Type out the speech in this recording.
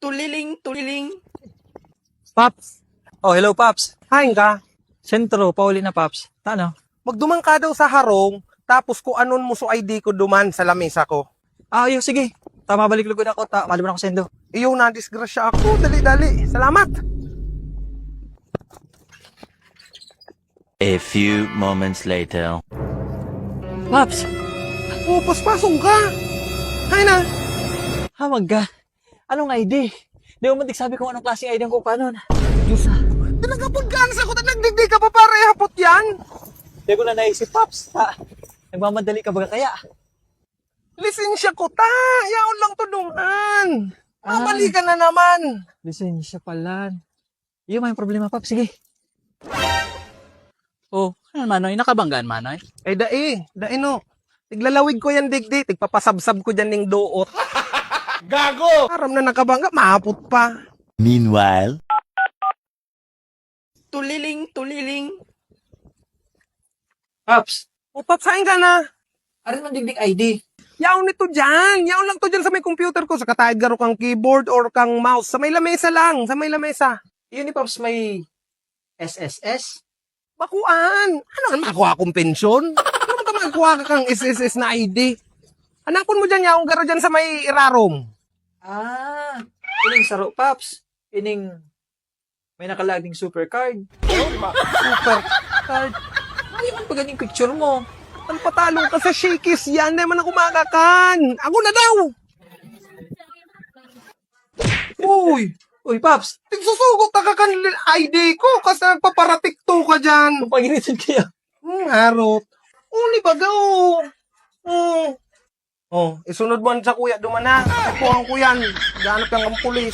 Tuliling, tuliling. Paps. Oh, hello, Paps. Hain ka. Sentro, pauli na, Paps. Ano? Magduman ka daw sa harong, tapos ko anon mo so ID ko duman sa lamesa ko. Yo, sige. Mabalik lugod ako. Maliban ako sendo. Iyo na disgrasya ako. Dali-dali. Salamat. A few moments later. Paps, Paspasong ka. Hain na. hamag ka. Anong ID? Di mo mantik sabi kung anong klaseng ID ang kukuha nun. Diyos ah. Tinagapon ka sa ko. Nagdigdig ka pa pare. Hapot yan. Di ko na naisip, Paps. Nagmamadali ka ba kaya? Lisensya ko ta. Yaon lang to duman. Ah. Mabali ka na naman. Lisensya pala. Iyo may problema, Paps. Sige. Oh, ano manoy? Nakabanggaan manoy? Eh dai no. Tiglalawig ko yan digdi. Tigpapasabsab ko dyan ning duot. Gago! Aram na nakabangga. Mahapot pa. Meanwhile. Tuliling, tuliling. Paps, Paps, hain ka na. arin man digdig ID. Yaon nito dyan. Yaon lang to dyan sa may computer ko. Sa katahid garo kang keyboard or kang mouse. Sa may lamesa lang. Sa may lamesa. Yun ni Paps may SSS. Bakuan. Ano kan makakuha akong pensyon? Ano man ka makakuha ka kang SSS na ID? Hanapon mo dyan yaon garo dyan sa may irarom. Ining saro, Paps. Ining may nakalaging super card. Super card. Ay, man pa ganyang picture mo. Ang patalong ka sa shakies yan. Di man ako makakan. Ako na daw. Uy. Uy, Paps. Tigsusugot ka kan ID ko kasi nagpaparatikto ka dyan. Kung paginitin kaya. Harot. Uli baga isunod mo sa kuya duman ha. Kukuhan ko yan. Gahanap kang ang pulis.